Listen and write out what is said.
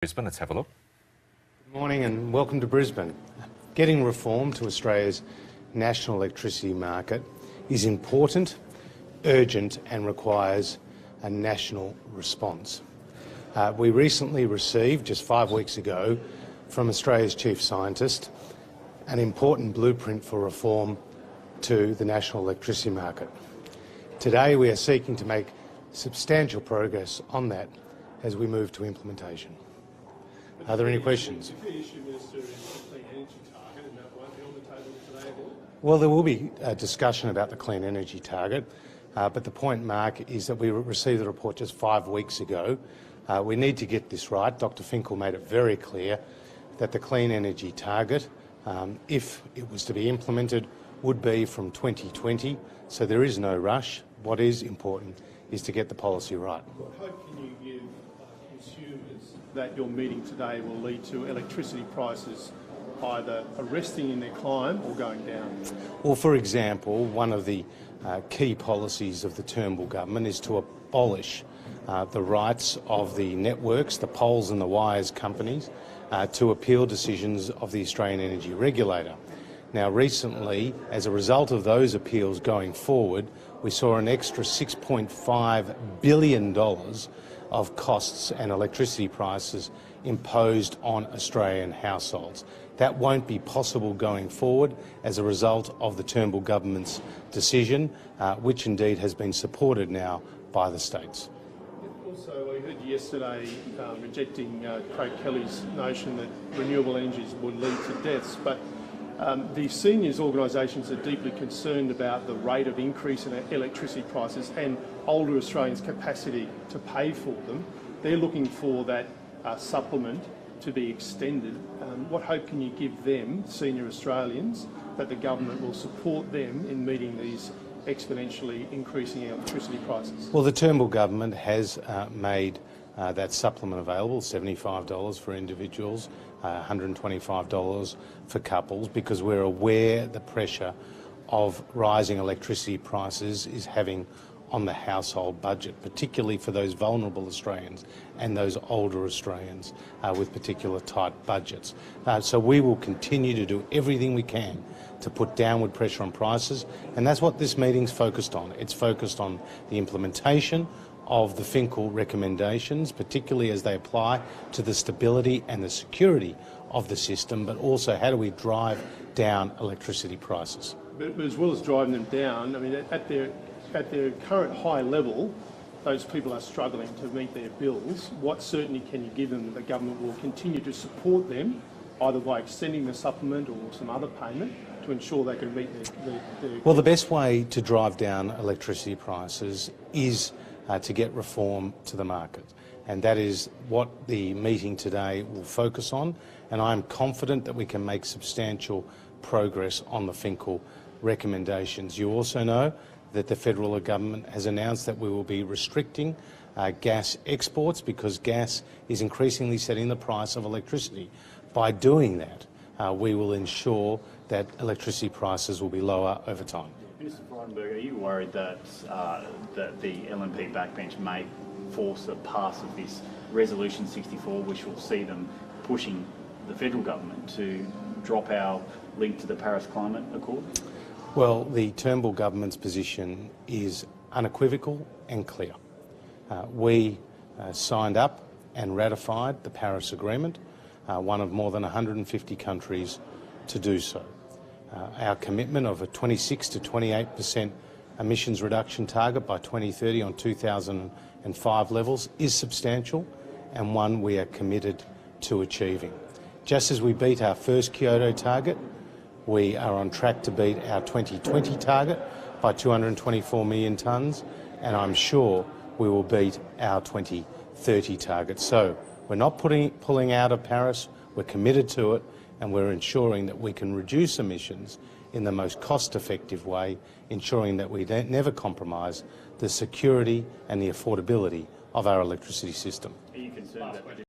Brisbane, let's have a look. Good morning and welcome to Brisbane. Getting reform to Australia's national electricity market is important, urgent and requires a national response. We recently received, just 5 weeks ago, from Australia's Chief Scientist, an important blueprint for reform to the national electricity market. Today we are seeking to make substantial progress on that as we move to implementation. Are there any questions? The key issue, Minister, is the clean energy target, and that won't be on the table today. Well, there will be a discussion about the clean energy target, but the point, Mark, is that we received the report just 5 weeks ago. We need to get this right. Dr Finkel made it very clear that the clean energy target, if it was to be implemented, would be from 2020, so there is no rush. What is important is to get the policy right. What hope can you give consumers that your meeting today will lead to electricity prices either arresting in their climb or going down? Well, for example, one of the key policies of the Turnbull government is to abolish the rights of the networks, the poles and the wires companies, to appeal decisions of the Australian Energy Regulator. Now, recently, as a result of those appeals going forward, we saw an extra $6.5 billion of costs and electricity prices imposed on Australian households. That won't be possible going forward as a result of the Turnbull government's decision, which indeed has been supported now by the states. Also, we heard yesterday rejecting Craig Kelly's notion that renewable energies would lead to deaths, but the seniors organisations are deeply concerned about the rate of increase in electricity prices and older Australians' capacity to pay for them. They're looking for that supplement to be extended. What hope can you give them, senior Australians, that the government will support them in meeting these exponentially increasing electricity prices? Well, the Turnbull government has made that supplement available, $75 for individuals, $125 for couples, because we're aware the pressure of rising electricity prices is having on the household budget, particularly for those vulnerable Australians and those older Australians with particular tight budgets. So we will continue to do everything we can to put downward pressure on prices, and that's what this meeting's focused on. It's focused on the implementation of the Finkel recommendations, particularly as they apply to the stability and the security of the system, but also how do we drive down electricity prices. But as well as driving them down, I mean, at their current high level, those people are struggling to meet their bills. What certainty can you give them that the government will continue to support them, either by extending the supplement or some other payment, to ensure they can meet their... Well, the best way to drive down electricity prices is to get reform to the market, and that is what the meeting today will focus on, and I'm confident that we can make substantial progress on the Finkel recommendations. You also know that the federal government has announced that we will be restricting gas exports because gas is increasingly setting the price of electricity. By doing that, we will ensure that electricity prices will be lower over time. Minister Frydenberg, are you worried that that the LNP backbench may force a pass of this Resolution 64, which will see them pushing the federal government to drop our link to the Paris Climate Accord? Well, the Turnbull government's position is unequivocal and clear. We signed up and ratified the Paris Agreement, one of more than 150 countries to do so. Our commitment of a 26 to 28% emissions reduction target by 2030 on 2005 levels is substantial and one we are committed to achieving. Just as we beat our first Kyoto target, we are on track to beat our 2020 target by 224 million tonnes, and I'm sure we will beat our 2030 target. So we're not pulling out of Paris, we're committed to it, and we're ensuring that we can reduce emissions in the most cost-effective way, ensuring that we never compromise the security and the affordability of our electricity system. Are you concerned that